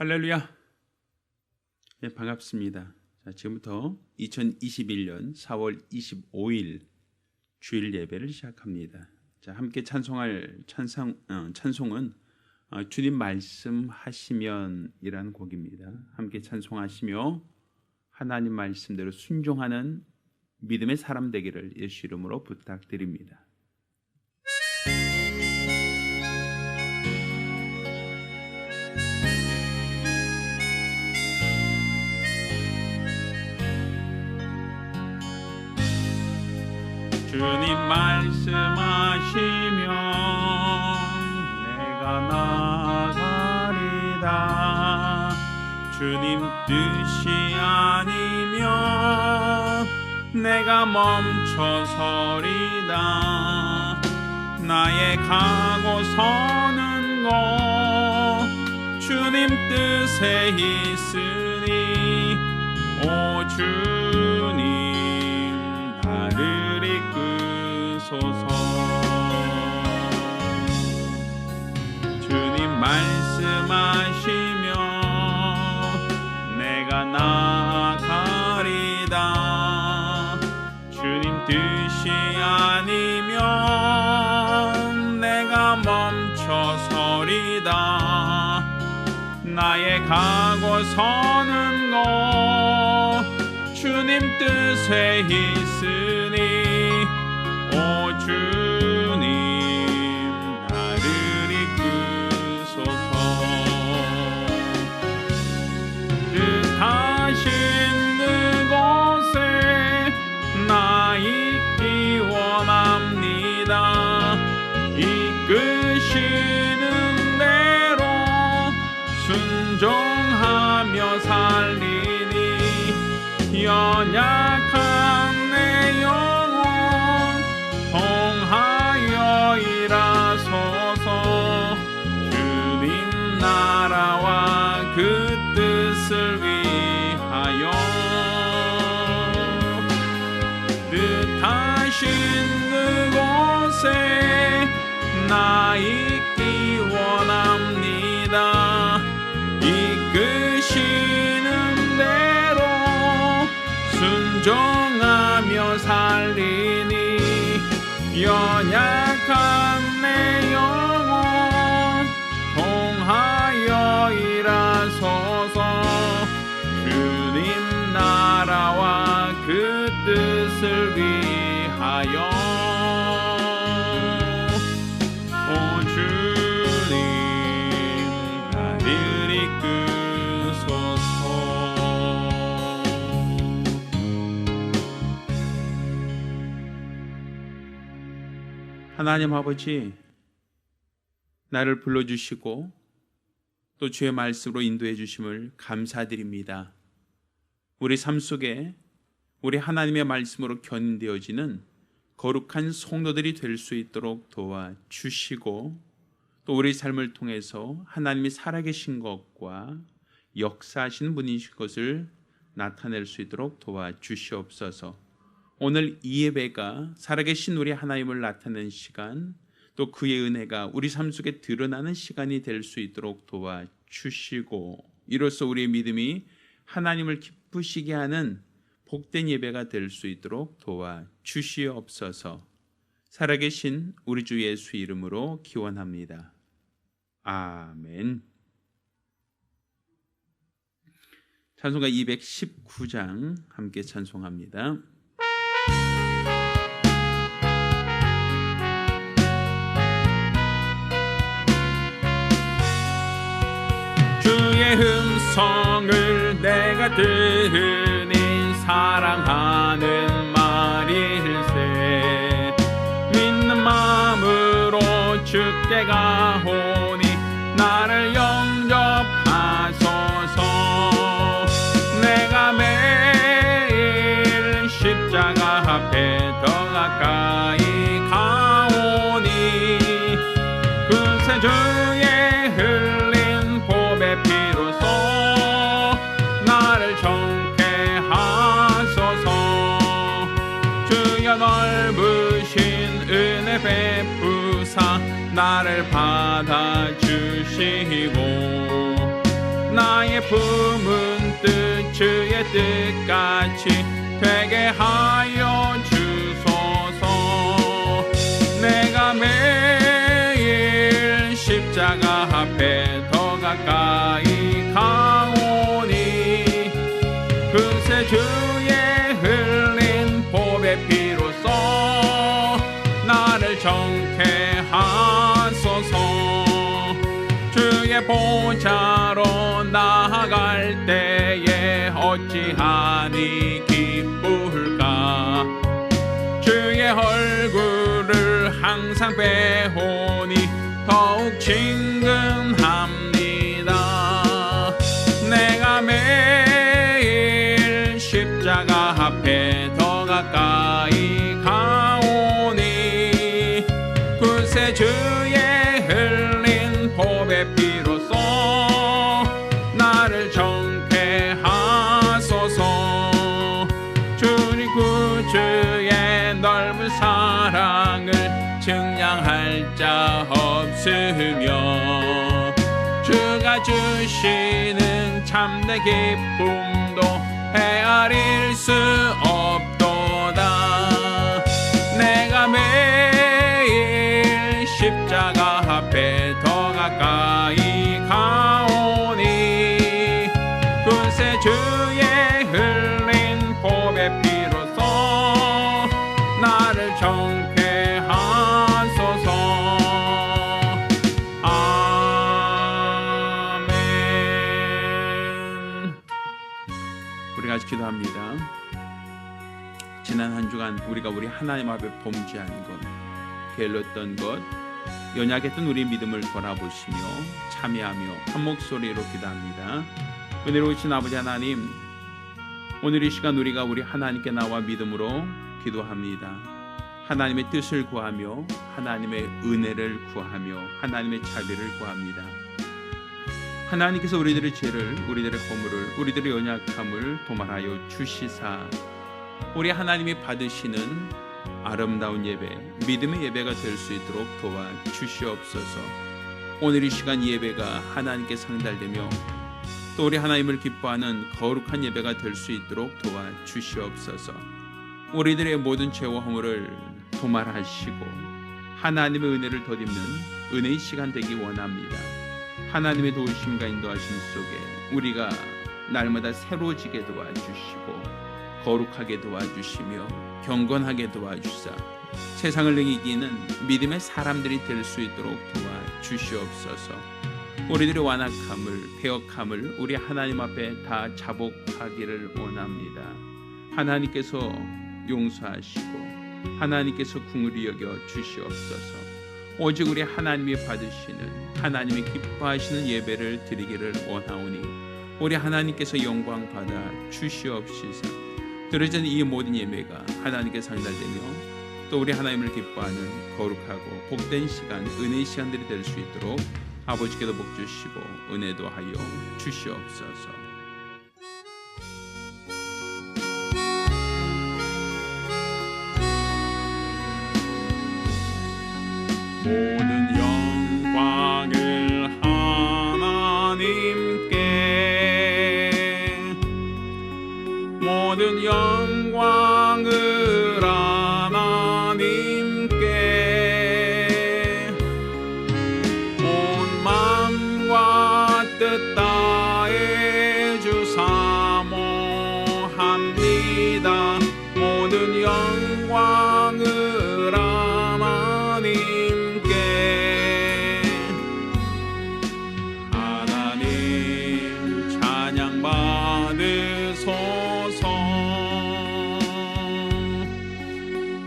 할렐루야. 네, 반갑습니다. 자, 지금부터 2021년 4월 25일 주일 예배를 시작합니다. 자, 함께 찬송할 찬송은 주님 말씀하시면이라는 곡입니다. 함께 찬송하시며 하나님 말씀대로 순종하는 믿음의 사람 되기를 예수 이름으로 부탁드립니다. 주님 말씀하시면 내가 나가리다. 주님 뜻이 아니면 내가 멈춰서리다. 나의 가고 서는 곳 주님 뜻에 있으니 오 주님 나를 이끄소서. 주님 말씀하시면 내가 나아가리다. 주님 뜻이 아니면 내가 멈춰서리다. 나의 가고 서는 곳 주님 뜻에 있으니 오 주님 나를 이끄소서. 뜻하신 그곳에 나 있기 원합니다. 이끄시는 대로 순종하며 살리니 연약한 내 영혼 통하여 일하소서. 주님 나라와 그 뜻을 위하여 뜻하신 그곳에 나 있기 원합니다. 이끄시는 대로 순종하며 살리니 연약한 내 영혼 통하여 일하소서. 주님 나라와 그 뜻을 위하여 오 주님 나를 이끄소서. 하나님 아버지, 나를 불러주시고 또 주의 말씀으로 인도해 주심을 감사드립니다. 우리 삶 속에 우리 하나님의 말씀으로 견인되어지는 거룩한 성도들이 될 수 있도록 도와주시고 또 우리 삶을 통해서 하나님이 살아계신 것과 역사하시는 분이신 것을 나타낼 수 있도록 도와주시옵소서. 오늘 이 예배가 살아계신 우리 하나님을 나타내는 시간, 또 그의 은혜가 우리 삶 속에 드러나는 시간이 될 수 있도록 도와주시고 이로써 우리의 믿음이 하나님을 기쁘시게 하는 복된 예배가 될 수 있도록 도와주시옵소서. 살아계신 우리 주 예수 이름으로 기원합니다. 아멘. 찬송가 219장 함께 찬송합니다. 주의 음성을 내가 들으니 사랑하는 말일세. 믿는 마음으로 주께 가오니 나를 영접하소서. 내가 매일 십자가 앞에 더 가까이 가오니 그새 주의 흘린 보배 피로써 나를 정케 하소서. 주여 넓으신 은혜 베푸사 나를 받아주시고 나의 품은 뜻 주의 뜻같이 되게 하여 주소서. 내가 매일 십자가 앞에 더 가까이 가오니 그새 주의 흘린 보배 피로써 나를 정케 하소서. 주의 보좌로 나아갈 때에 어찌하니 기쁠까. 주의 얼굴을 항상 배우니 더욱 친근합니다. 내가 매일 십자가 앞에 더 가까이 가오니 그새 주의 흘린 보배 피로써 나를 정케 하소서. 주님 구주의 넓은 사랑을 증량할 자 없으며 주가 주시는 참된 기쁨도 헤아릴 수 없도다. 내가 매일 십자가 앞에 더 가까이 가오니 그새 주의 흘린 보배 피로써 나를 정케 하소서. 아멘. 우리가 같이 기도합니다. 지난 한 주간 우리가 우리 하나님 앞에 범죄한 것, 게을렀던 것, 연약했던 우리 믿음을 돌아보시며 참여하며 한 목소리로 기도합니다. 은혜로우신 아버지 하나님, 오늘 이 시간 우리가 우리 하나님께 나와 믿음으로 기도합니다. 하나님의 뜻을 구하며 하나님의 은혜를 구하며 하나님의 자비를 구합니다. 하나님께서 우리들의 죄를, 우리들의 허물을, 우리들의 연약함을 도말하여 주시사 우리 하나님이 받으시는 아름다운 예배, 믿음의 예배가 될 수 있도록 도와주시옵소서. 오늘 이 시간 예배가 하나님께 상달되며 또 우리 하나님을 기뻐하는 거룩한 예배가 될 수 있도록 도와주시옵소서. 우리들의 모든 죄와 허물을 도말하시고 하나님의 은혜를 덧입는 은혜의 시간 되기 원합니다. 하나님의 도우심과 인도하심 속에 우리가 날마다 새로워지게 도와주시고 거룩하게 도와주시며 경건하게 도와주사 세상을 이기는 믿음의 사람들이 될 수 있도록 도와주시옵소서. 우리들의 완악함을, 패역함을 우리 하나님 앞에 다 자복하기를 원합니다. 하나님께서 용서하시고 하나님께서 긍휼히 여겨 주시옵소서. 오직 우리 하나님이 받으시는, 하나님이 기뻐하시는 예배를 드리기를 원하오니 우리 하나님께서 영광 받아 주시옵시사. 드려진 이 모든 예배가 하나님께 상달되며 또 우리 하나님을 기뻐하는 거룩하고 복된 시간, 은혜의 시간들이 될 수 있도록 아버지께도 복 주시고 은혜도 하여 주시옵소서. 모든 영광을 하나님께, 모든 영광을 하나님께, 온 마음과 뜻 다해 주 사모합니다. 모든 영광을 하나님께, 하나님 찬양 받으소서.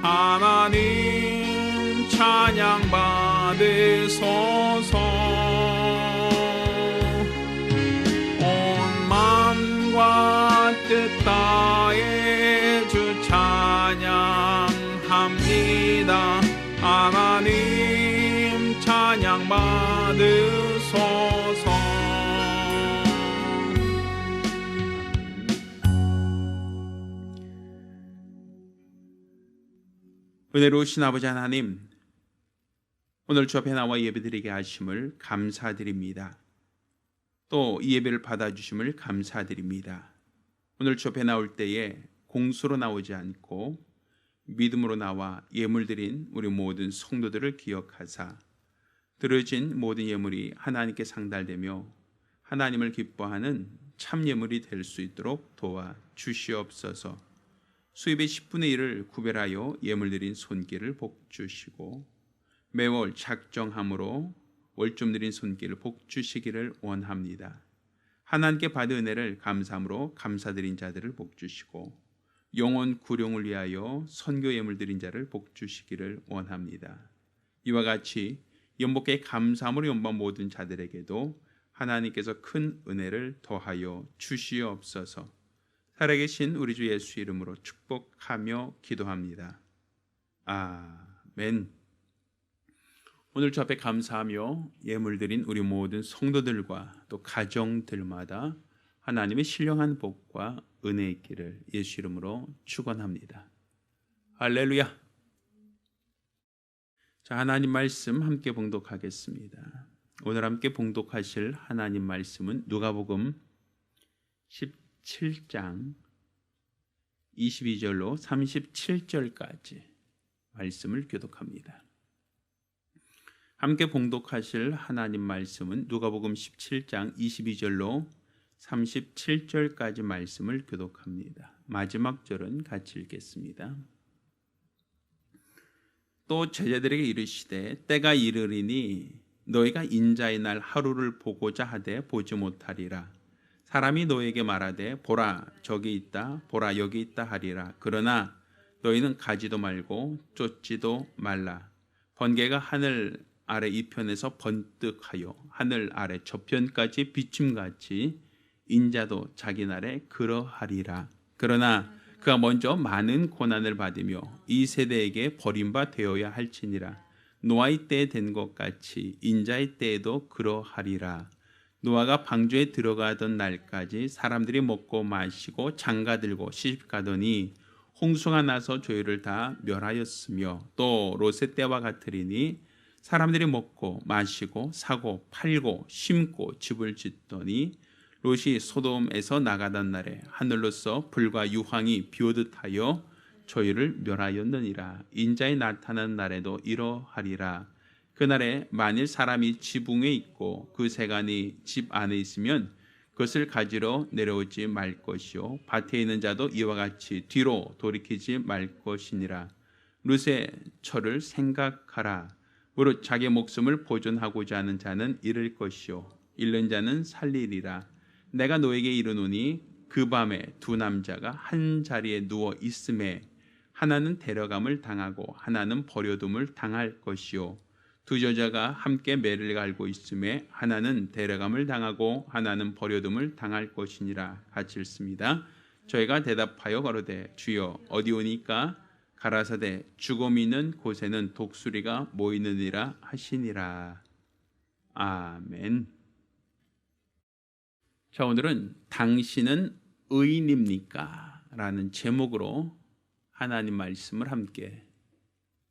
하나님 찬양 받으소서. 온 마음과 뜻 다해 주 찬양합니다. 하나님 찬양 받으소서. 은혜로우신 아버지 하나님, 오늘 주 앞에 나와 예배드리게 하심을 감사드립니다. 또 이 예배를 받아주심을 감사드립니다. 오늘 주 앞에 나올 때에 공수로 나오지 않고 믿음으로 나와 예물 드린 우리 모든 성도들을 기억하사 드려진 모든 예물이 하나님께 상달되며 하나님을 기뻐하는 참 예물이 될 수 있도록 도와 주시옵소서. 수입의 10분의 1을 구별하여 예물 드린 손길을 복 주시고 매월 작정함으로 월좀 드린 손길을 복 주시기를 원합니다. 하나님께 받은 은혜를 감사함으로 감사드린 자들을 복 주시고 영혼 구령을 위하여 선교 예물 드린 자를 복 주시기를 원합니다. 이와 같이 연복의 감사함으로 연방 모든 자들에게도 하나님께서 큰 은혜를 더하여 주시옵소서. 살아계신 우리 주 예수 이름으로 축복하며 기도합니다. 아멘. 오늘 주 앞에 감사하며 예물 드린 우리 모든 성도들과 또 가정들마다 하나님의 신령한 복과 은혜 있기를 예수 이름으로 축원합니다. 할렐루야. 자, 하나님 말씀 함께 봉독하겠습니다. 오늘 함께 봉독하실 하나님 말씀은 누가복음 17장 22절로 37절까지 말씀을 교독합니다. 함께 봉독하실 하나님 말씀은 누가복음 17장 22절로 37절까지 말씀을 교독합니다. 마지막 절은 같이 읽겠습니다. 또 제자들에게 이르시되 때가 이르리니 너희가 인자의 날 하루를 보고자 하되 보지 못하리라. 사람이 너희에게 말하되 보라 저기 있다 보라 여기 있다 하리라. 그러나 너희는 가지도 말고 쫓지도 말라. 번개가 하늘 아래 이편에서 번뜩하여 하늘 아래 저편까지 비침같이 인자도 자기 날에 그러하리라. 그러나 그가 먼저 많은 고난을 받으며 이 세대에게 버림바 되어야 할지니라. 노아의 때에 된 것 같이 인자의 때에도 그러하리라. 노아가 방주에 들어가던 날까지 사람들이 먹고 마시고 장가들고 시집가더니 홍수가 나서 저희를 다 멸하였으며 또 롯의 때와 같으리니 사람들이 먹고 마시고 사고 팔고 심고 집을 짓더니 롯이 소돔에서 나가던 날에 하늘로서 불과 유황이 비오듯 하여 저희를 멸하였느니라. 인자의 나타난 날에도 이러하리라. 그날에 만일 사람이 지붕에 있고 그 세간이 집 안에 있으면 그것을 가지러 내려오지 말 것이요 밭에 있는 자도 이와 같이 뒤로 돌이키지 말 것이니라. 롯의 철을 생각하라. 무릇 자기 목숨을 보존하고자 하는 자는 잃을 것이요 잃는 자는 살리리라. 내가 너에게 이르노니 그 밤에 두 남자가 한 자리에 누워 있음에 하나는 데려감을 당하고 하나는 버려둠을 당할 것이요 두 여자가 함께 매를 갈고 있음에 하나는 데려감을 당하고 하나는 버려둠을 당할 것이니라. 같이 읽습니다. 저희가 대답하여 가로되 주여 어디 오니까? 가라사대 죽음이 있는 곳에는 독수리가 모이느니라 하시니라. 아멘. 자, 오늘은 당신은 의인입니까? 라는 제목으로 하나님 말씀을 함께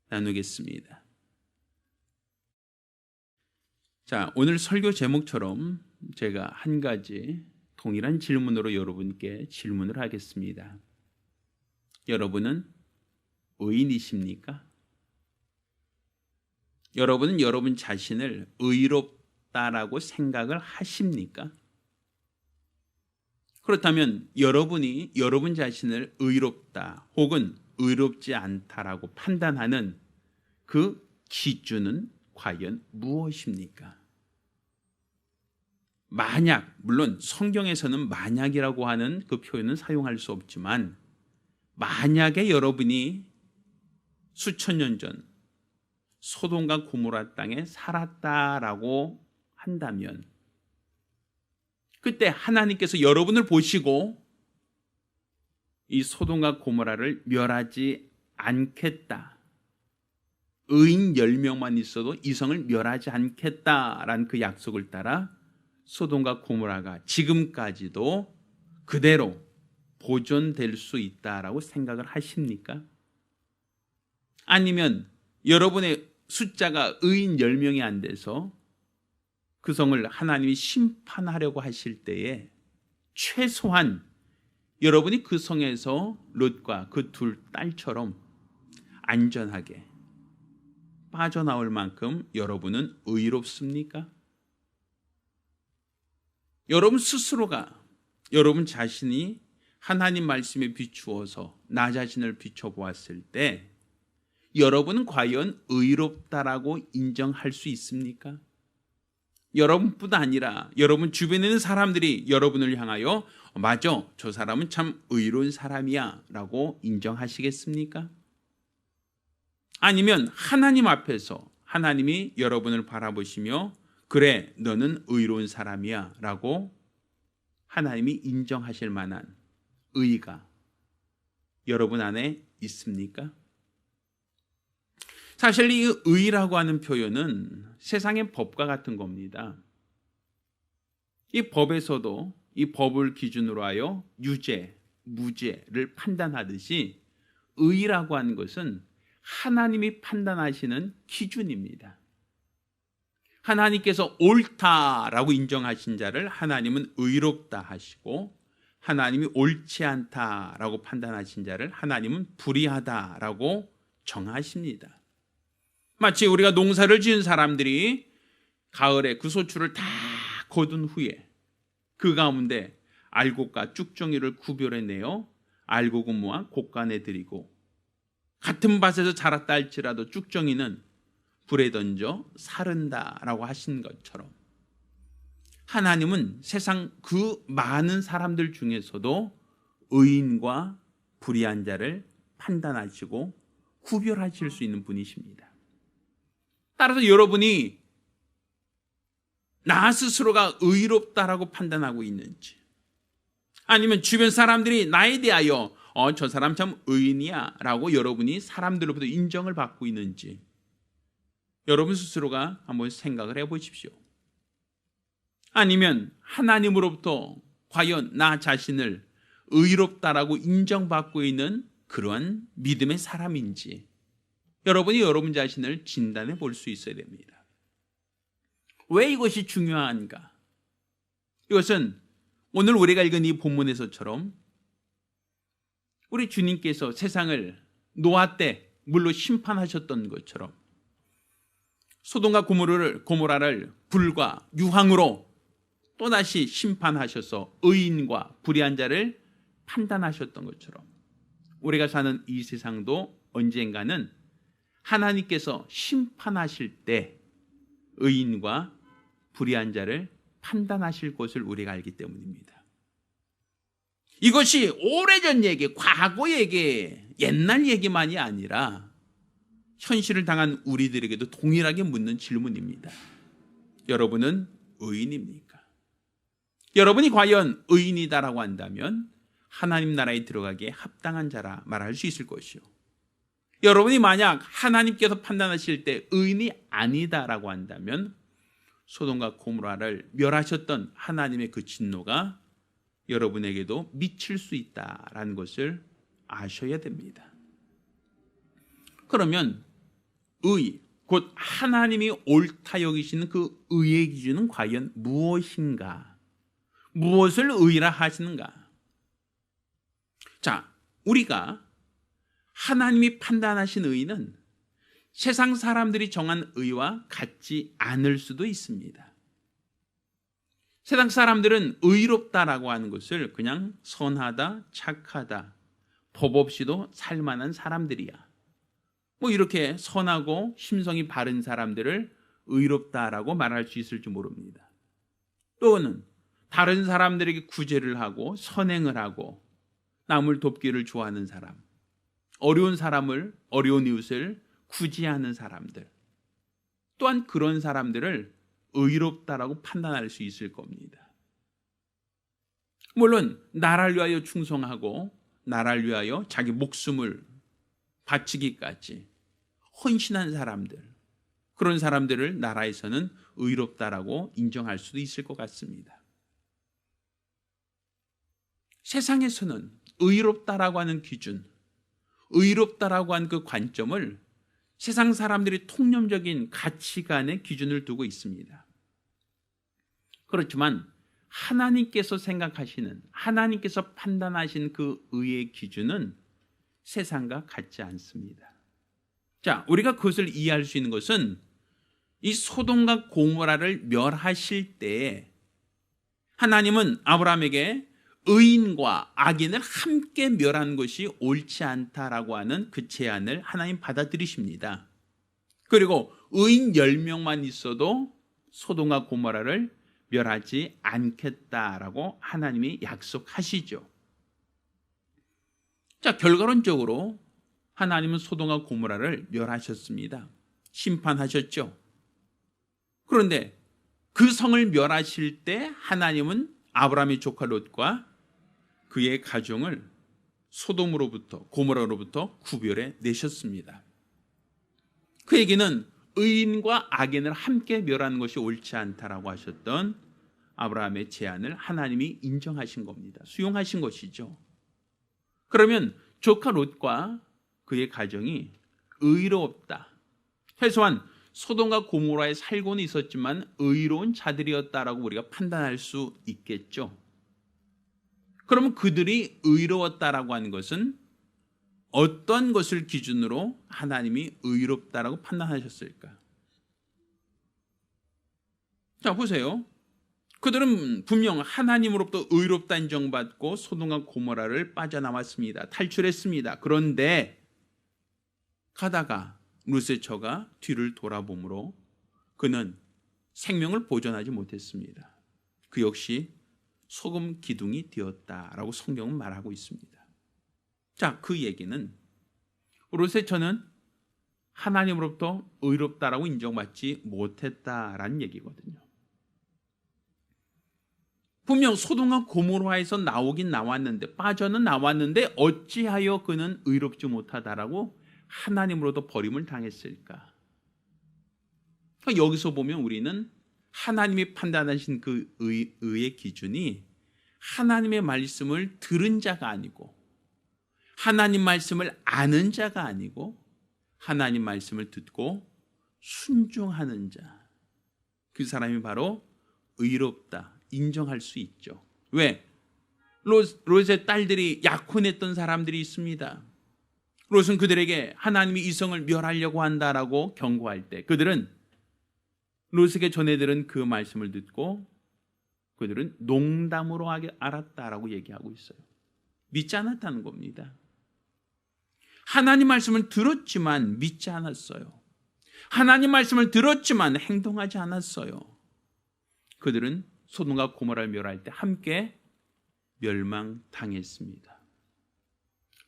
나누겠습니다. 자, 오늘 설교 제목처럼 제가 한 가지 동일한 질문으로 여러분께 질문을 하겠습니다. 여러분은 의인이십니까? 여러분은 여러분 자신을 의롭다라고 생각을 하십니까? 그렇다면 여러분이 여러분 자신을 의롭다 혹은 의롭지 않다라고 판단하는 그 기준은 과연 무엇입니까? 만약, 물론 성경에서는 만약이라고 하는 그 표현은 사용할 수 없지만 만약에 여러분이 수천 년 전 소돔과 고모라 땅에 살았다라고 한다면 그때 하나님께서 여러분을 보시고 이 소돔과 고모라를 멸하지 않겠다. 의인 10명만 있어도 이성을 멸하지 않겠다라는 그 약속을 따라 소돔과 고모라가 지금까지도 그대로 보존될 수 있다라고 생각을 하십니까? 아니면 여러분의 숫자가 의인 10명이 안 돼서 그 성을 하나님이 심판하려고 하실 때에 최소한 여러분이 그 성에서 롯과 그 둘 딸처럼 안전하게 빠져나올 만큼 여러분은 의롭습니까? 여러분 스스로가 여러분 자신이 하나님 말씀에 비추어서 나 자신을 비춰보았을 때 여러분은 과연 의롭다라고 인정할 수 있습니까? 여러분뿐 아니라 여러분 주변에 있는 사람들이 여러분을 향하여 맞아, 저 사람은 참 의로운 사람이야 라고 인정하시겠습니까? 아니면 하나님 앞에서 하나님이 여러분을 바라보시며 그래, 너는 의로운 사람이야 라고 하나님이 인정하실 만한 의가 여러분 안에 있습니까? 사실 이 의라고 하는 표현은 세상의 법과 같은 겁니다. 이 법에서도 이 법을 기준으로 하여 유죄, 무죄를 판단하듯이 의라고 하는 것은 하나님이 판단하시는 기준입니다. 하나님께서 옳다라고 인정하신 자를 하나님은 의롭다 하시고 하나님이 옳지 않다라고 판단하신 자를 하나님은 불의하다라고 정하십니다. 마치 우리가 농사를 지은 사람들이 가을에 그 소출을 다 거둔 후에 그 가운데 알곡과 쭉정이를 구별해내어 알곡은 곡간에 들이고 같은 밭에서 자랐다 할지라도 쭉정이는 불에 던져 사른다라고 하신 것처럼 하나님은 세상 그 많은 사람들 중에서도 의인과 불의한 자를 판단하시고 구별하실 수 있는 분이십니다. 따라서 여러분이 나 스스로가 의롭다라고 판단하고 있는지 아니면 주변 사람들이 나에 대하여 저 사람 참 의인이야 라고 여러분이 사람들로부터 인정을 받고 있는지 여러분 스스로가 한번 생각을 해보십시오. 아니면 하나님으로부터 과연 나 자신을 의롭다라고 인정받고 있는 그러한 믿음의 사람인지 여러분이 여러분 자신을 진단해 볼 수 있어야 됩니다. 왜 이것이 중요한가? 이것은 오늘 우리가 읽은 이 본문에서처럼 우리 주님께서 세상을 노아 때 물로 심판하셨던 것처럼 소돔과 고모라를 불과 유황으로 또다시 심판하셔서 의인과 불의한 자를 판단하셨던 것처럼 우리가 사는 이 세상도 언젠가는 하나님께서 심판하실 때 의인과 불의한 자를 판단하실 것을 우리가 알기 때문입니다. 이것이 오래전 얘기, 과거 얘기, 옛날 얘기만이 아니라 현실을 당한 우리들에게도 동일하게 묻는 질문입니다. 여러분은 의인입니까? 여러분이 과연 의인이다라고 한다면 하나님 나라에 들어가기에 합당한 자라 말할 수 있을 것이요. 여러분이 만약 하나님께서 판단하실 때 의인이 아니다라고 한다면 소돔과 고모라를 멸하셨던 하나님의 그 진노가 여러분에게도 미칠 수 있다라는 것을 아셔야 됩니다. 그러면 의, 곧 하나님이 옳다 여기시는 그 의의 기준은 과연 무엇인가? 무엇을 의라 하시는가? 자, 우리가 하나님이 판단하신 의는 세상 사람들이 정한 의와 같지 않을 수도 있습니다. 세상 사람들은 의롭다라고 하는 것을 그냥 선하다, 착하다, 법 없이도 살만한 사람들이야. 이렇게 선하고 심성이 바른 사람들을 의롭다라고 말할 수 있을지 모릅니다. 또는 다른 사람들에게 구제를 하고 선행을 하고 남을 돕기를 좋아하는 사람, 어려운 이웃을 구제하는 사람들, 또한 그런 사람들을 의롭다라고 판단할 수 있을 겁니다. 물론 나라를 위하여 충성하고 나라를 위하여 자기 목숨을 바치기까지 헌신한 사람들, 그런 사람들을 나라에서는 의롭다라고 인정할 수도 있을 것 같습니다. 세상에서는 의롭다라고 하는 기준, 의롭다라고 하는 그 관점을 세상 사람들이 통념적인 가치관의 기준을 두고 있습니다. 그렇지만 하나님께서 생각하시는, 하나님께서 판단하신 그 의의 기준은 세상과 같지 않습니다. 자, 우리가 그것을 이해할 수 있는 것은 이 소돔과 고모라를 멸하실 때에 하나님은 아브라함에게 의인과 악인을 함께 멸하는 것이 옳지 않다라고 하는 그 제안을 하나님 받아들이십니다. 그리고 의인 10명만 있어도 소돔과 고모라를 멸하지 않겠다라고 하나님이 약속하시죠. 자, 결과론적으로 하나님은 소돔과 고모라를 멸하셨습니다. 심판하셨죠. 그런데 그 성을 멸하실 때 하나님은 아브라함의 조카 롯과 그의 가정을 소돔으로부터, 고모라로부터 구별해 내셨습니다. 그 얘기는 의인과 악인을 함께 멸하는 것이 옳지 않다라고 하셨던 아브라함의 제안을 하나님이 인정하신 겁니다. 수용하신 것이죠. 그러면 조카 롯과 그의 가정이 의롭다, 최소한 소돔과 고모라에 살고는 있었지만 의로운 자들이었다라고 우리가 판단할 수 있겠죠. 그러면 그들이 의로웠다라고 하는 것은 어떤 것을 기준으로 하나님이 의롭다라고 판단하셨을까? 자, 보세요. 그들은 분명 하나님으로부터 의롭다 인정받고 소돔과 고모라를 빠져나왔습니다. 탈출했습니다. 그런데 가다가 룻의 처가 뒤를 돌아보므로 그는 생명을 보존하지 못했습니다. 그 역시 소금 기둥이 되었다라고 성경은 말하고 있습니다. 자, 그 얘기는 룻의 처는 하나님으로부터 의롭다라고 인정받지 못했다라는 얘기거든요. 분명 소돔과 고모라에서 나오긴 나왔는데, 빠져는 나왔는데 어찌하여 그는 의롭지 못하다라고 하나님으로도 버림을 당했을까? 여기서 보면 우리는 하나님이 판단하신 그 의의 기준이 하나님의 말씀을 들은 자가 아니고, 하나님 말씀을 아는 자가 아니고, 하나님 말씀을 듣고 순종하는 자, 그 사람이 바로 의롭다 인정할 수 있죠. 왜? 롯의 딸들이 약혼했던 사람들이 있습니다. 롯은 그들에게 하나님이 이성을 멸하려고 한다라고 경고할 때 그들은 롯에게 전해들은 그 말씀을 듣고 그들은 농담으로 알았다라고 얘기하고 있어요. 믿지 않았다는 겁니다. 하나님 말씀을 들었지만 믿지 않았어요. 하나님 말씀을 들었지만 행동하지 않았어요. 그들은 소돔과 고모라를 멸할 때 함께 멸망당했습니다.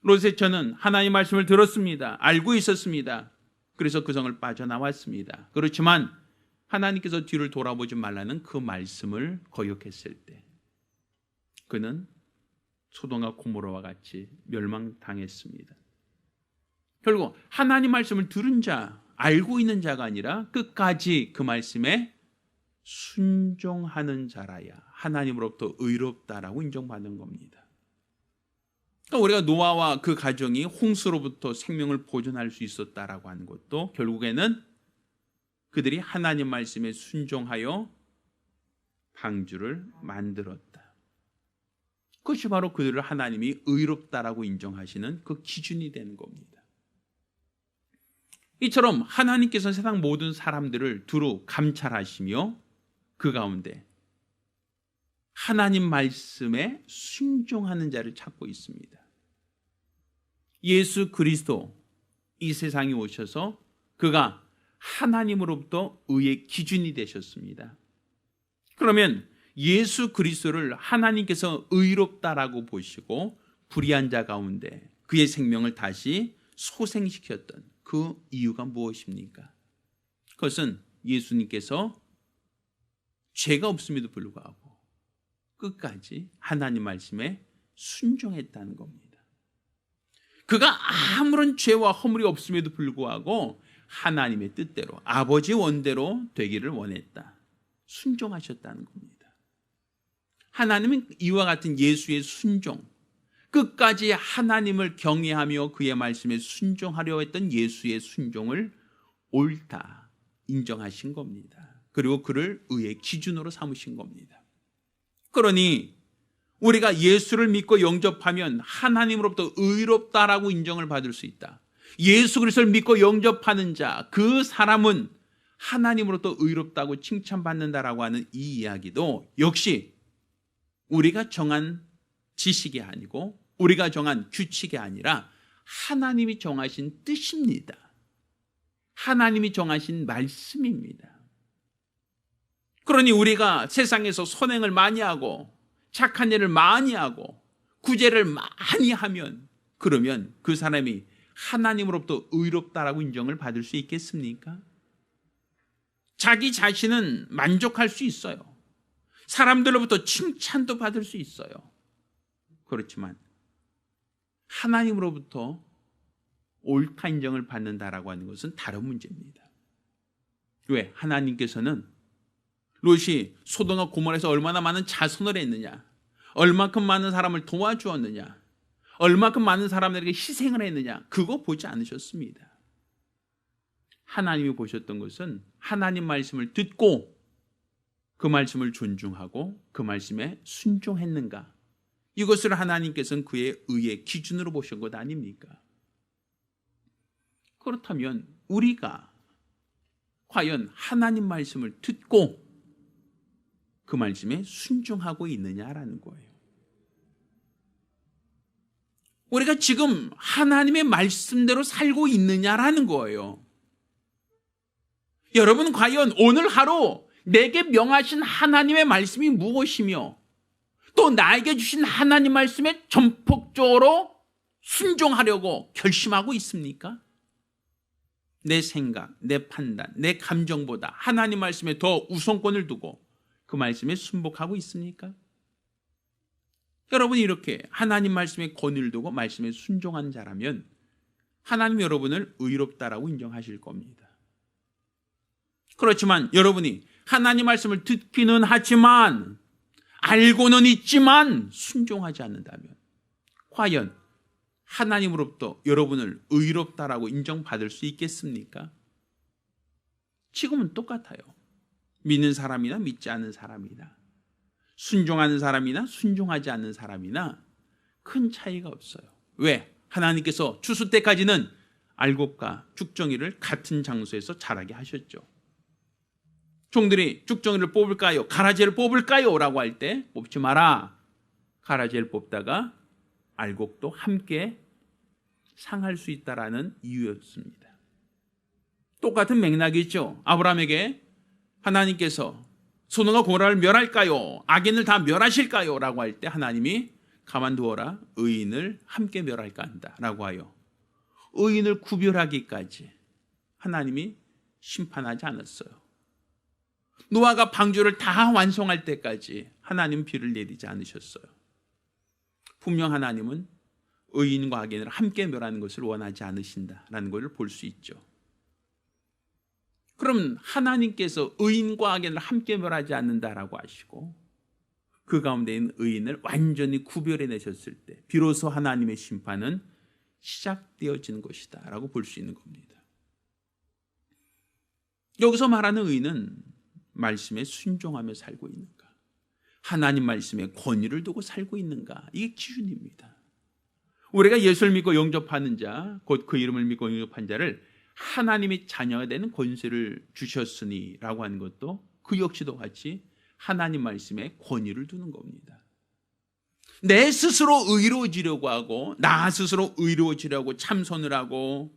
롯의 처는 하나님 말씀을 들었습니다. 알고 있었습니다. 그래서 그 성을 빠져나왔습니다. 그렇지만 하나님께서 뒤를 돌아보지 말라는 그 말씀을 거역했을 때 그는 소돔과 고모라와 같이 멸망당했습니다. 결국 하나님 말씀을 들은 자, 알고 있는 자가 아니라 끝까지 그 말씀에 순종하는 자라야 하나님으로부터 의롭다라고 인정받는 겁니다. 그러니까 우리가 노아와 그 가정이 홍수로부터 생명을 보존할 수 있었다라고 하는 것도 결국에는 그들이 하나님 말씀에 순종하여 방주를 만들었다. 그것이 바로 그들을 하나님이 의롭다라고 인정하시는 그 기준이 되는 겁니다. 이처럼 하나님께서 세상 모든 사람들을 두루 감찰하시며 그 가운데 하나님 말씀에 순종하는 자를 찾고 있습니다. 예수 그리스도 이 세상에 오셔서 그가 하나님으로부터 의의 기준이 되셨습니다. 그러면 예수 그리스도를 하나님께서 의롭다라고 보시고 불의한 자 가운데 그의 생명을 다시 소생시켰던 그 이유가 무엇입니까? 그것은 예수님께서 죄가 없음에도 불구하고 끝까지 하나님 말씀에 순종했다는 겁니다. 그가 아무런 죄와 허물이 없음에도 불구하고 하나님의 뜻대로 아버지 원대로 되기를 원했다. 순종하셨다는 겁니다. 하나님은 이와 같은 예수의 순종, 끝까지 하나님을 경외하며 그의 말씀에 순종하려 했던 예수의 순종을 옳다 인정하신 겁니다. 그리고 그를 의의 기준으로 삼으신 겁니다. 그러니 우리가 예수를 믿고 영접하면 하나님으로부터 의롭다라고 인정을 받을 수 있다. 예수 그리스도를 믿고 영접하는 자, 그 사람은 하나님으로부터 의롭다고 칭찬받는다라고 하는 이 이야기도 역시 우리가 정한 지식이 아니고 우리가 정한 규칙이 아니라 하나님이 정하신 뜻입니다. 하나님이 정하신 말씀입니다. 그러니 우리가 세상에서 선행을 많이 하고 착한 일을 많이 하고 구제를 많이 하면 그러면 그 사람이 하나님으로부터 의롭다라고 인정을 받을 수 있겠습니까? 자기 자신은 만족할 수 있어요. 사람들로부터 칭찬도 받을 수 있어요. 그렇지만 하나님으로부터 옳다 인정을 받는다라고 하는 것은 다른 문제입니다. 왜? 하나님께서는 롯이 소돔과 고모라에서 얼마나 많은 자선을 했느냐, 얼마큼 많은 사람을 도와주었느냐, 얼마큼 많은 사람들에게 희생을 했느냐, 그거 보지 않으셨습니다. 하나님이 보셨던 것은 하나님 말씀을 듣고 그 말씀을 존중하고 그 말씀에 순종했는가, 이것을 하나님께서는 그의 의의 기준으로 보신 것 아닙니까? 그렇다면 우리가 과연 하나님 말씀을 듣고 그 말씀에 순종하고 있느냐라는 거예요. 우리가 지금 하나님의 말씀대로 살고 있느냐라는 거예요. 여러분, 과연 오늘 하루 내게 명하신 하나님의 말씀이 무엇이며 또 나에게 주신 하나님 말씀에 전폭적으로 순종하려고 결심하고 있습니까? 내 생각, 내 판단, 내 감정보다 하나님 말씀에 더 우선권을 두고 그 말씀에 순복하고 있습니까? 여러분이 이렇게 하나님 말씀에 권위를 두고 말씀에 순종한 자라면 하나님 여러분을 의롭다라고 인정하실 겁니다. 그렇지만 여러분이 하나님 말씀을 듣기는 하지만 알고는 있지만 순종하지 않는다면 과연 하나님으로부터 여러분을 의롭다라고 인정받을 수 있겠습니까? 지금은 똑같아요. 믿는 사람이나 믿지 않는 사람이나 순종하는 사람이나 순종하지 않는 사람이나 큰 차이가 없어요. 왜? 하나님께서 추수 때까지는 알곡과 죽정이를 같은 장소에서 자라게 하셨죠. 종들이 죽정이를 뽑을까요? 가라지를 뽑을까요? 라고 할 때 뽑지 마라. 가라지를 뽑다가 알곡도 함께 상할 수 있다라는 이유였습니다. 똑같은 맥락이죠. 아브라함에게 하나님께서 소돔과 고모라를 멸할까요? 악인을 다 멸하실까요? 라고 할 때 하나님이 가만두어라, 의인을 함께 멸할까 한다 라고 하여 의인을 구별하기까지 하나님이 심판하지 않았어요. 노아가 방주를 다 완성할 때까지 하나님 비를 내리지 않으셨어요. 분명 하나님은 의인과 악인을 함께 멸하는 것을 원하지 않으신다라는 것을 볼 수 있죠. 그럼 하나님께서 의인과 악인을 함께 멸하지 않는다라고 하시고 그 가운데 있는 의인을 완전히 구별해내셨을 때 비로소 하나님의 심판은 시작되어지는 것이다 라고 볼 수 있는 겁니다. 여기서 말하는 의인은 말씀에 순종하며 살고 있는가, 하나님 말씀에 권위를 두고 살고 있는가, 이게 기준입니다. 우리가 예수를 믿고 영접하는 자, 곧 그 이름을 믿고 영접한 자를 하나님의 자녀가 되는 권세를 주셨으니 라고 하는 것도 그 역시도 같이 하나님 말씀에 권위를 두는 겁니다. 내 스스로 의로워지려고 하고 나 스스로 의로워지려고 참선을 하고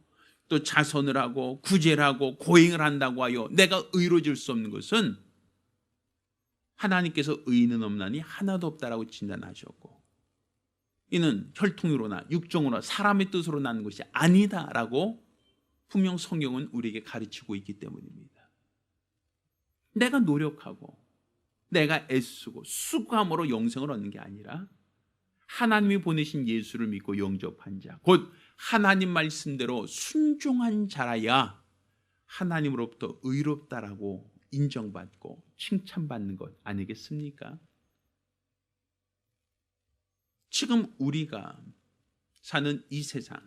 또 자선을 하고 구제를 하고 고행을 한다고 하여 내가 의로워질 수 없는 것은 하나님께서 의인은 없나니 하나도 없다라고 진단하셨고 이는 혈통으로나 육정으로나 사람의 뜻으로 난 것이 아니다라고 분명 성경은 우리에게 가르치고 있기 때문입니다. 내가 노력하고 내가 애쓰고 수고함으로 영생을 얻는 게 아니라 하나님이 보내신 예수를 믿고 영접한 자, 곧 하나님 말씀대로 순종한 자라야 하나님으로부터 의롭다라고 인정받고 칭찬받는 것 아니겠습니까? 지금 우리가 사는 이 세상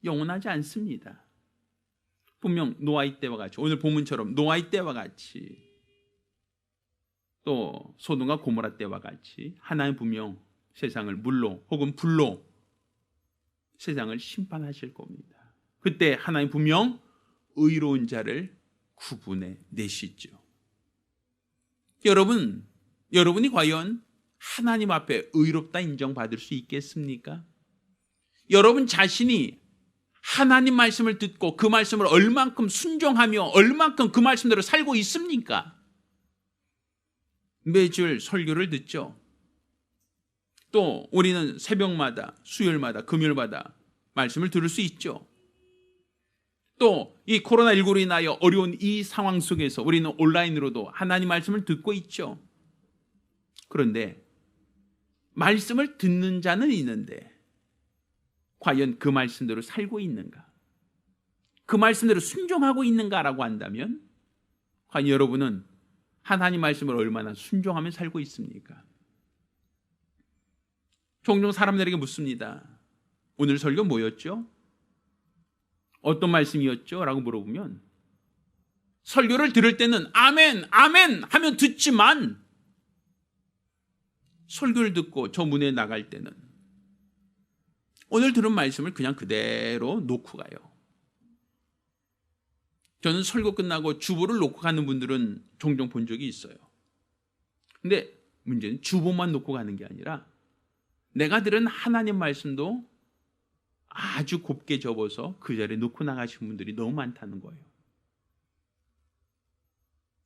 영원하지 않습니다. 분명 노아의 때와 같이, 오늘 본문처럼 노아의 때와 같이 또 소돔과 고모라 때와 같이 하나님 분명 세상을 물로 혹은 불로 세상을 심판하실 겁니다. 그때 하나님 분명 의로운 자를 구분해 내시죠. 여러분이 과연 하나님 앞에 의롭다 인정받을 수 있겠습니까? 여러분 자신이 하나님 말씀을 듣고 그 말씀을 얼만큼 순종하며 얼만큼 그 말씀대로 살고 있습니까? 매주일 설교를 듣죠. 또 우리는 새벽마다, 수요일마다, 금요일마다 말씀을 들을 수 있죠. 또 이 코로나19로 인하여 어려운 이 상황 속에서 우리는 온라인으로도 하나님 말씀을 듣고 있죠. 그런데 말씀을 듣는 자는 있는데 과연 그 말씀대로 살고 있는가? 그 말씀대로 순종하고 있는가라고 한다면 과연 여러분은 하나님 말씀을 얼마나 순종하며 살고 있습니까? 종종 사람들에게 묻습니다. 오늘 설교 뭐였죠? 어떤 말씀이었죠? 라고 물어보면 설교를 들을 때는 아멘, 아멘 하면 듣지만 설교를 듣고 저 문에 나갈 때는 오늘 들은 말씀을 그냥 그대로 놓고 가요. 저는 설교 끝나고 주보를 놓고 가는 분들은 종종 본 적이 있어요. 근데 문제는 주보만 놓고 가는 게 아니라 내가 들은 하나님 말씀도 아주 곱게 접어서 그 자리에 놓고 나가신 분들이 너무 많다는 거예요.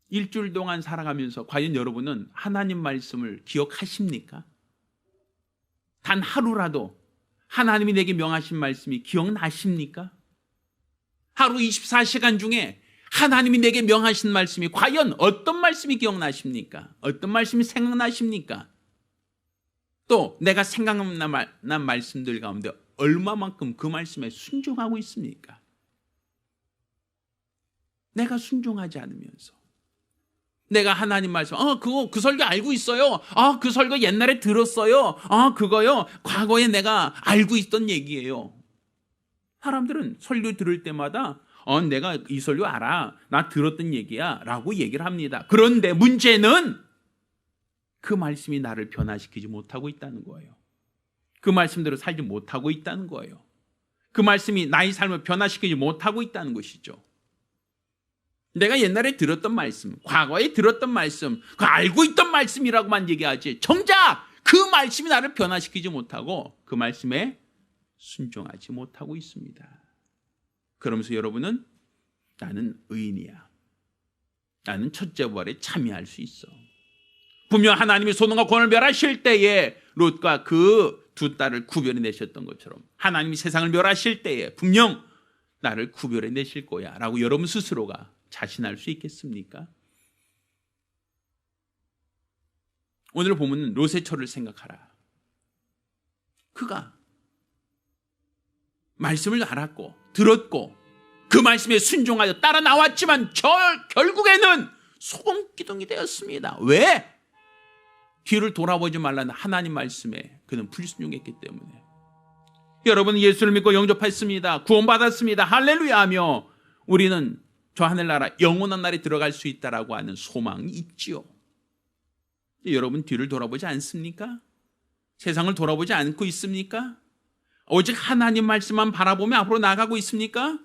일주일 동안 살아가면서 과연 여러분은 하나님 말씀을 기억하십니까? 단 하루라도 하나님이 내게 명하신 말씀이 기억나십니까? 하루 24시간 중에 하나님이 내게 명하신 말씀이 과연 어떤 말씀이 기억나십니까? 어떤 말씀이 생각나십니까? 또 내가 생각난 말씀들 가운데 얼마만큼 그 말씀에 순종하고 있습니까? 내가 순종하지 않으면서 내가 하나님 말씀 그 설교 알고 있어요. 그 설교 옛날에 들었어요. 그거요 과거에 내가 알고 있던 얘기예요. 사람들은 설교 들을 때마다 내가 이 설교 알아. 나 들었던 얘기야 라고 얘기를 합니다. 그런데 문제는 그 말씀이 나를 변화시키지 못하고 있다는 거예요. 그 말씀대로 살지 못하고 있다는 거예요. 그 말씀이 나의 삶을 변화시키지 못하고 있다는 것이죠. 내가 옛날에 들었던 말씀, 과거에 들었던 말씀, 그 알고 있던 말씀이라고만 얘기하지 정작 그 말씀이 나를 변화시키지 못하고 그 말씀에 순종하지 못하고 있습니다. 그러면서 여러분은 나는 의인이야. 나는 첫째 부활에 참여할 수 있어. 분명 하나님이 소돔과 고모라를 멸하실 때에 롯과 그 두 딸을 구별해 내셨던 것처럼 하나님이 세상을 멸하실 때에 분명 나를 구별해 내실 거야 라고 여러분 스스로가 자신할 수 있겠습니까? 오늘 보면 롯의 처를 생각하라. 그가 말씀을 알았고 들었고 그 말씀에 순종하여 따라 나왔지만 결국에는 소금기둥이 되었습니다. 왜? 뒤를 돌아보지 말라는 하나님 말씀에 그는 불순종했기 때문에. 여러분 예수를 믿고 영접했습니다. 구원받았습니다. 할렐루야 하며 우리는 저 하늘나라 영원한 날에 들어갈 수 있다라고 하는 소망이 있지요. 여러분 뒤를 돌아보지 않습니까? 세상을 돌아보지 않고 있습니까? 오직 하나님 말씀만 바라보며 앞으로 나아가고 있습니까?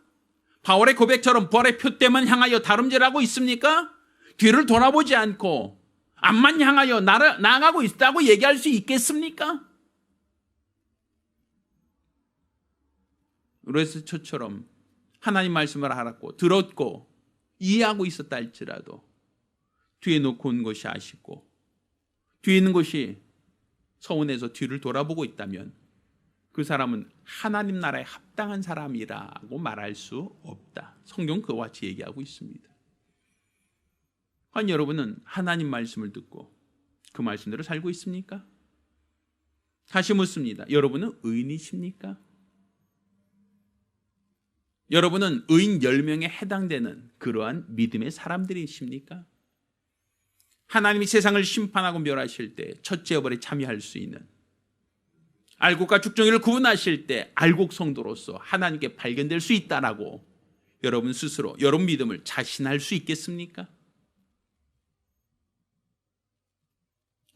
바울의 고백처럼 부활의 표대만 향하여 다름질하고 있습니까? 뒤를 돌아보지 않고 앞만 향하여 나아가고 있다고 얘기할 수 있겠습니까? 롯의 처처럼 하나님 말씀을 알았고 들었고 이해하고 있었다 할지라도 뒤에 놓고 온 것이 아쉽고 뒤에 있는 것이 서운해서 뒤를 돌아보고 있다면 그 사람은 하나님 나라에 합당한 사람이라고 말할 수 없다. 성경 그와 같이 얘기하고 있습니다. 아니 여러분은 하나님 말씀을 듣고 그 말씀대로 살고 있습니까? 다시 묻습니다. 여러분은 의인이십니까? 여러분은 의인 10명에 해당되는 그러한 믿음의 사람들이십니까? 하나님이 세상을 심판하고 멸하실 때 첫째 부활에 참여할 수 있는 알곡과 죽정이를 구분하실 때 알곡 성도로서 하나님께 발견될 수 있다라고 여러분 스스로 여러분 믿음을 자신할 수 있겠습니까?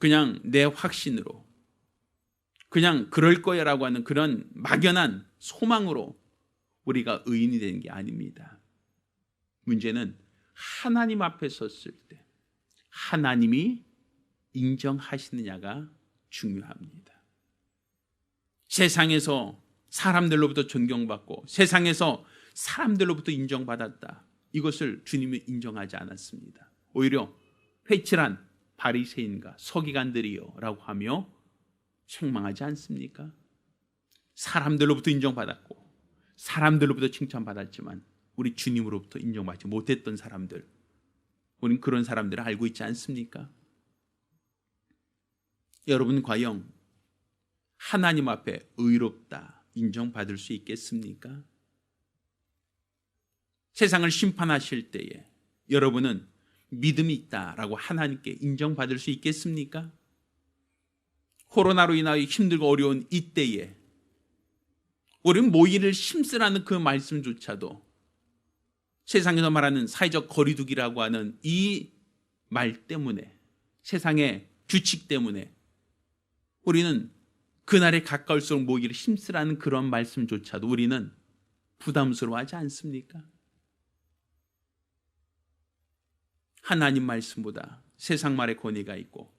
그냥 내 확신으로, 그냥 그럴 거야라고 하는 그런 막연한 소망으로 우리가 의인이 되는 게 아닙니다. 문제는 하나님 앞에 섰을 때 하나님이 인정하시느냐가 중요합니다. 세상에서 사람들로부터 존경받고 세상에서 사람들로부터 인정받았다, 이것을 주님이 인정하지 않았습니다. 오히려 회칠한 바리새인과 서기관들이요 라고 하며 책망하지 않습니까? 사람들로부터 인정받았고 사람들로부터 칭찬받았지만 우리 주님으로부터 인정받지 못했던 사람들, 우린 그런 사람들을 알고 있지 않습니까? 여러분 과연 하나님 앞에 의롭다 인정받을 수 있겠습니까? 세상을 심판하실 때에 여러분은 믿음이 있다라고 하나님께 인정받을 수 있겠습니까? 코로나로 인하여 힘들고 어려운 이때에 우리는 모이를 힘쓰라는 그 말씀조차도 세상에서 말하는 사회적 거리두기라고 하는 이 말 때문에, 세상의 규칙 때문에 우리는 그날에 가까울수록 모이를 힘쓰라는 그런 말씀조차도 우리는 부담스러워하지 않습니까? 하나님 말씀보다 세상 말의 권위가 있고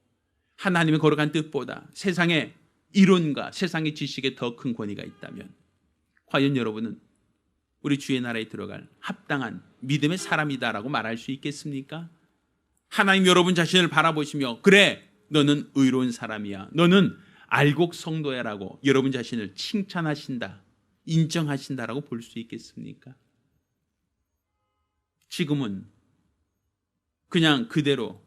하나님의 거룩한 뜻보다 세상의 이론과 세상의 지식에 더 큰 권위가 있다면 과연 여러분은 우리 주의 나라에 들어갈 합당한 믿음의 사람이다라고 말할 수 있겠습니까? 하나님 여러분 자신을 바라보시며 그래 너는 의로운 사람이야, 너는 알곡 성도야라고 여러분 자신을 칭찬하신다, 인정하신다라고 볼 수 있겠습니까? 지금은 그냥 그대로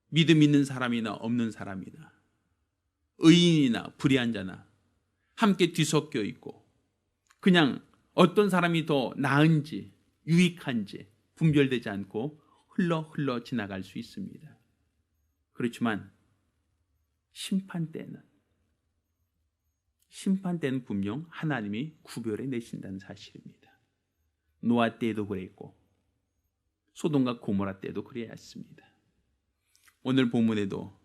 믿음 있는 사람이나 없는 사람이나 의인이나 불의한 자나 함께 뒤섞여 있고 그냥 어떤 사람이 더 나은지 유익한지 분별되지 않고 흘러 지나갈 수 있습니다. 그렇지만 심판 때는 분명 하나님이 구별해 내신다는 사실입니다. 노아 때에도 그랬고 소돔과 고모라 때도 그래야했습니다. 오늘 본문에도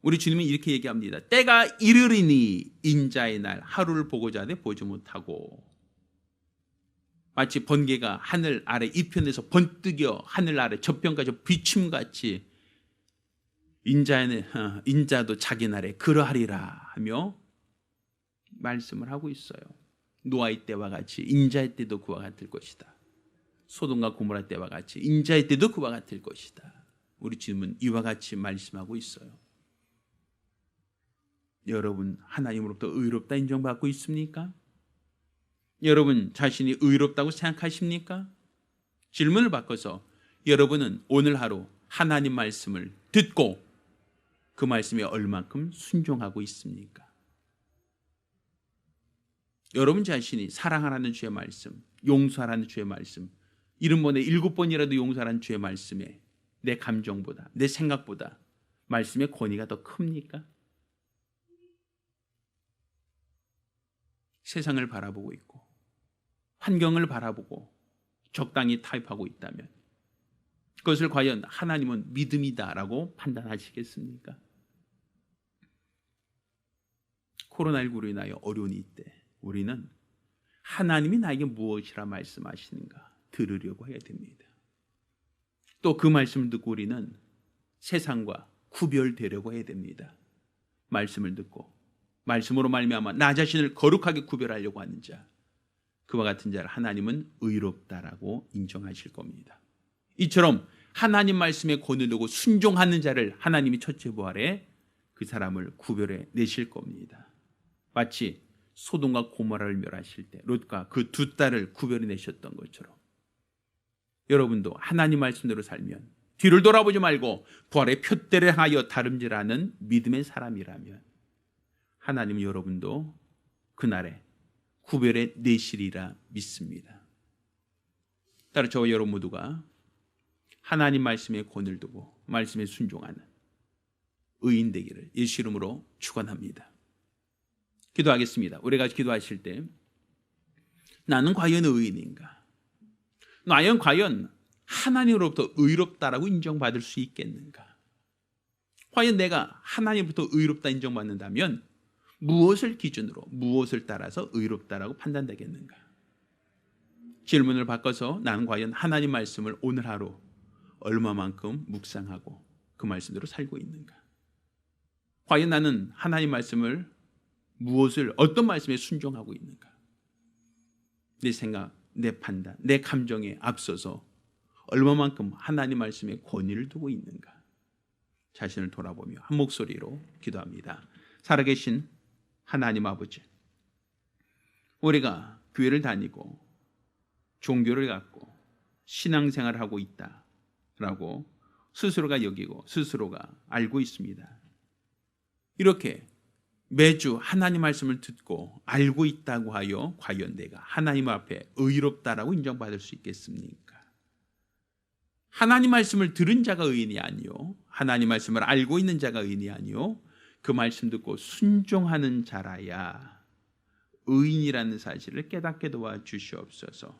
우리 주님은 이렇게 얘기합니다. 때가 이르리니 인자의 날 하루를 보고자 하되 보지 못하고, 마치 번개가 하늘 아래 이편에서 번뜩여 하늘 아래 저편까지 비춤같이 인자도 자기 날에 그러하리라 하며 말씀을 하고 있어요. 노아의 때와 같이 인자의 때도 그와 같을 것이다. 소돔과 고모라 때와 같이 인자의 때도 그와 같을 것이다. 우리 주님은 이와 같이 말씀하고 있어요. 여러분 하나님으로부터 의롭다 인정받고 있습니까? 여러분 자신이 의롭다고 생각하십니까? 질문을 바꿔서 여러분은 오늘 하루 하나님 말씀을 듣고 그 말씀에 얼만큼 순종하고 있습니까? 여러분 자신이 사랑하라는 주의 말씀, 용서하라는 주의 말씀, 70번에 7번이라도 용서하라는 주의 말씀에 내 감정보다 내 생각보다 말씀의 권위가 더 큽니까? 세상을 바라보고 있고 환경을 바라보고 적당히 타협하고 있다면 그것을 과연 하나님은 믿음이다라고 판단하시겠습니까? 코로나19로 인하여 어려운 이때 우리는 하나님이 나에게 무엇이라 말씀하시는가 들으려고 해야 됩니다. 또 그 말씀을 듣고 우리는 세상과 구별되려고 해야 됩니다. 말씀을 듣고 말씀으로 말미암아 나 자신을 거룩하게 구별하려고 하는 자, 그와 같은 자를 하나님은 의롭다라고 인정하실 겁니다. 이처럼 하나님 말씀에 권을 두고 순종하는 자를 하나님이 첫째 부활에 그 사람을 구별해 내실 겁니다. 마치 소돔과 고모라를 멸하실 때 롯과 그 두 딸을 구별해 내셨던 것처럼 여러분도 하나님 말씀대로 살면 뒤를 돌아보지 말고 부활의 표대를 향하여 다름질하는 믿음의 사람이라면 하나님은 여러분도 그날에 구별해 내시리라 믿습니다. 따라 저와 여러분 모두가 하나님 말씀에 권을 두고 말씀에 순종하는 의인 되기를 예수 이름으로 축원합니다. 기도하겠습니다. 우리가 기도하실 때 나는 과연 의인인가? 나는 과연 하나님으로부터 의롭다라고 인정받을 수 있겠는가? 과연 내가 하나님부터 의롭다 인정받는다면 무엇을 기준으로, 무엇을 따라서 의롭다라고 판단되겠는가? 질문을 바꿔서 나는 과연 하나님 말씀을 오늘 하루 얼마만큼 묵상하고 그 말씀대로 살고 있는가? 과연 나는 하나님 말씀을 무엇을, 어떤 말씀에 순종하고 있는가? 내 생각, 내 판단, 내 감정에 앞서서 얼마만큼 하나님 말씀에 권위를 두고 있는가? 자신을 돌아보며 한 목소리로 기도합니다. 살아계신 하나님 아버지, 우리가 교회를 다니고 종교를 갖고 신앙생활을 하고 있다라고 스스로가 여기고 스스로가 알고 있습니다. 이렇게 매주 하나님 말씀을 듣고 알고 있다고 하여 과연 내가 하나님 앞에 의롭다라고 인정받을 수 있겠습니까? 하나님 말씀을 들은 자가 의인이 아니요, 하나님 말씀을 알고 있는 자가 의인이 아니요, 그 말씀 듣고 순종하는 자라야 의인이라는 사실을 깨닫게 도와주시옵소서.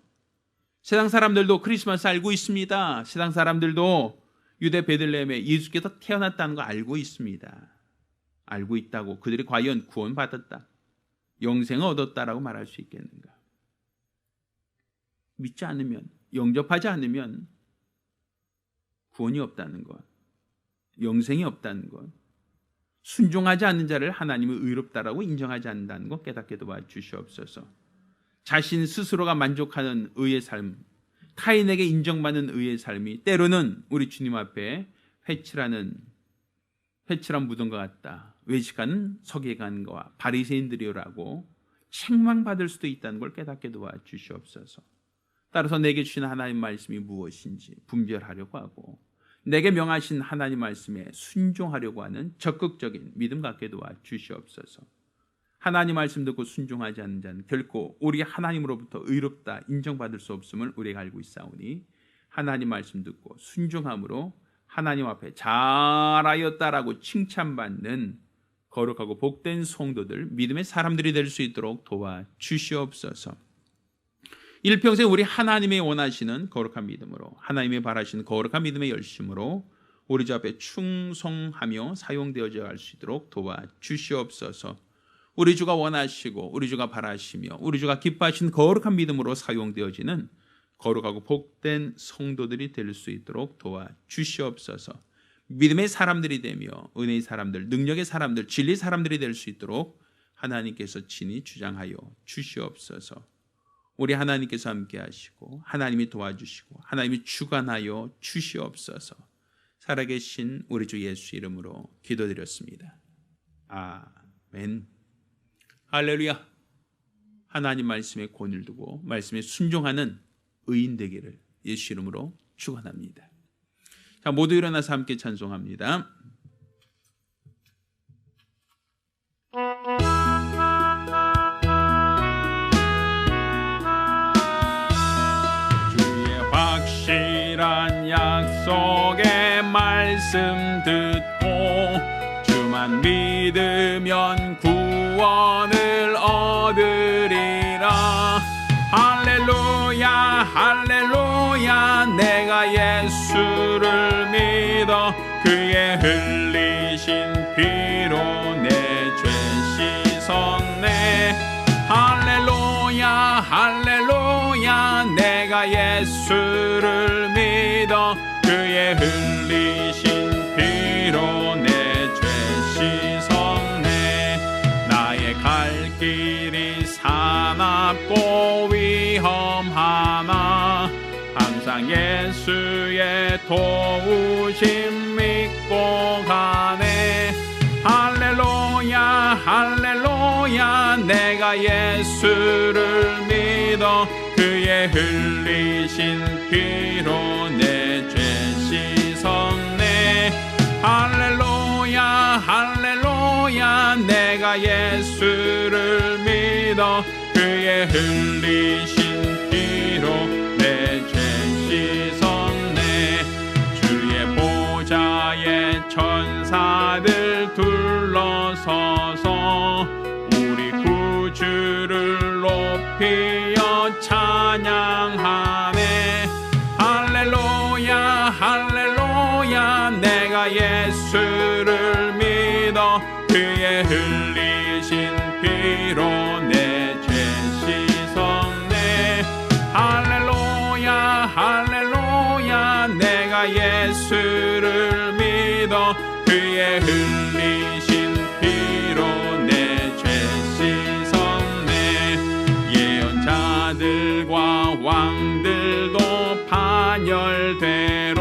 세상 사람들도 크리스마스 알고 있습니다. 세상 사람들도 유대 베들레헴에 예수께서 태어났다는 거 알고 있습니다. 알고 있다고 그들이 과연 구원받았다, 영생을 얻었다라고 말할 수 있겠는가? 믿지 않으면, 영접하지 않으면 구원이 없다는 것, 영생이 없다는 것, 순종하지 않는 자를 하나님은 의롭다라고 인정하지 않는다는 것 깨닫게 도와주시옵소서. 자신 스스로가 만족하는 의의 삶, 타인에게 인정받는 의의 삶이 때로는 우리 주님 앞에 회칠한 무덤과 같다, 외식하는 서기관과 바리새인들이라고 책망받을 수도 있다는 걸 깨닫게 도와주시옵소서. 따라서 내게 주신 하나님 말씀이 무엇인지 분별하려고 하고 내게 명하신 하나님 말씀에 순종하려고 하는 적극적인 믿음 갖게 도와주시옵소서. 하나님 말씀 듣고 순종하지 않는 자는 결코 우리 하나님으로부터 의롭다 인정받을 수 없음을 우리가 알고 있사오니 하나님 말씀 듣고 순종함으로 하나님 앞에 잘하였다라고 칭찬받는 거룩하고 복된 성도들, 믿음의 사람들이 될 수 있도록 도와주시옵소서. 일평생 우리 하나님의 원하시는 거룩한 믿음으로, 하나님의 바라시는 거룩한 믿음의 열심으로 우리 주 앞에 충성하며 사용되어져 갈 수 있도록 도와주시옵소서. 우리 주가 원하시고 우리 주가 바라시며 우리 주가 기뻐하신 거룩한 믿음으로 사용되어지는 거룩하고 복된 성도들이 될 수 있도록 도와주시옵소서. 믿음의 사람들이 되며 은혜의 사람들, 능력의 사람들, 진리의 사람들이 될 수 있도록 하나님께서 친히 주장하여 주시옵소서. 우리 하나님께서 함께 하시고 하나님이 도와주시고 하나님이 주관하여 주시옵소서. 살아계신 우리 주 예수 이름으로 기도드렸습니다. 아멘. 할렐루야. 하나님 말씀에 권위를 두고 말씀에 순종하는 의인 되기를 예수 이름으로 축원합니다. 자, 모두 일어나서 함께 찬송합니다. 주의 확실한 약속의 말씀 듣고 주만 믿으면 구원을 얻으리라. 할렐루야 할렐루야. 내가 예수를 믿어 그의 흘리신 피로 내 죄 씻었네. 할렐루야 할렐루야. 내가 예수를 믿어 그의 흘리신 피로 내 죄 씻었네. 나의 갈 길이 사납고 위험하나 항상 예수의 도우심 믿고 가네. 할렐루야 할렐루야. 내가 예수를 믿어 그의 흘리신 피로 내 죄 씻었네. 할렐루야 할렐루야. 내가 예수를 믿어 그의 흘리신 피로 내 죄 씻었네. 주의 보좌에 천사들 둘러서서 우리 구주를 높이어 찬양하네. 할렐루야 할렐루야. 내가 예수를 그의 흘리신 피로 내 죄 씻었네. 할렐루야 할렐루야 내가 예수를 믿어 그의 흘리신 피로 내 죄 씻었네. 예언자들과 왕들도 반열대로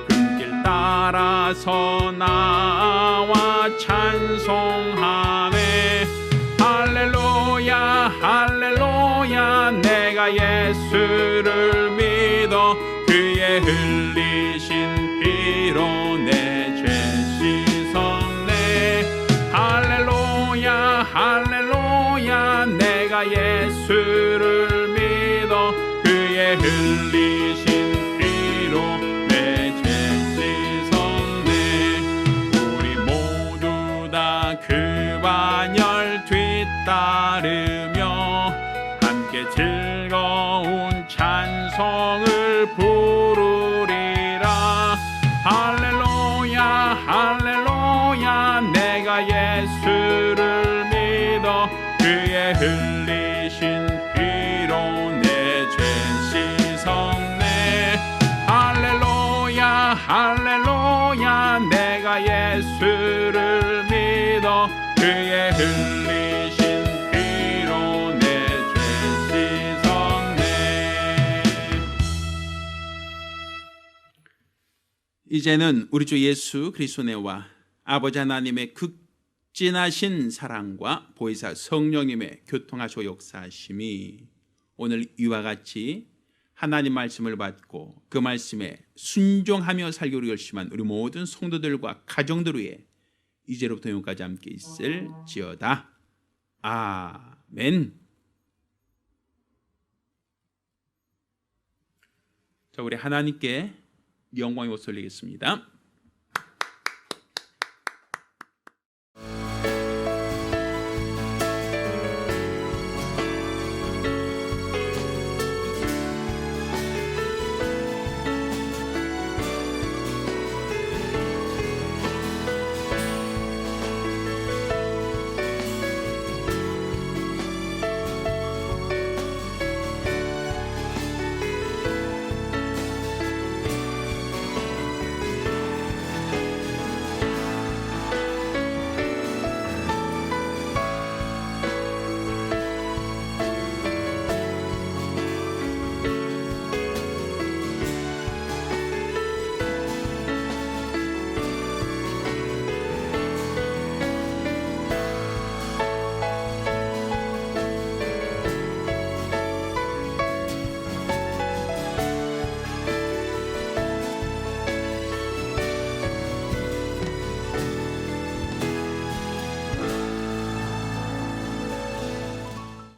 금길 따라서 나와 찬송하네. 할렐루야 할렐루야 내가 예수를 믿어 그의 흘리신 피로 내 죄 씻었네. 할렐루야 할렐루야 내가 예수를 믿어 그의 흘리신 피로 내 죄 씻었네. 우리 모두 다 그 반열 뒤따르며 함께 즐거운 찬송을 부르리라. 할렐루야 할렐루야 내가 예수를 믿어 그의 흘리신 피로 내 죄 씻었네. 할렐루야 할렐루야 내가 예수를 믿어 그의 흘리신 피로 내 죄 씻었네. 이제는 우리 주 예수 그리스도의 은혜와 아버지 하나님의 극진하신 사랑과 보혜사 성령님의 교통하시고 역사하심이 오늘 이와 같이 하나님 말씀을 받고 그 말씀에 순종하며 살기로 결심한 우리 모든 성도들과 가정들 위해 이제로부터 영원까지 함께 있을지어다. 아멘. 자, 우리 하나님께 영광의 옷을 올리겠습니다.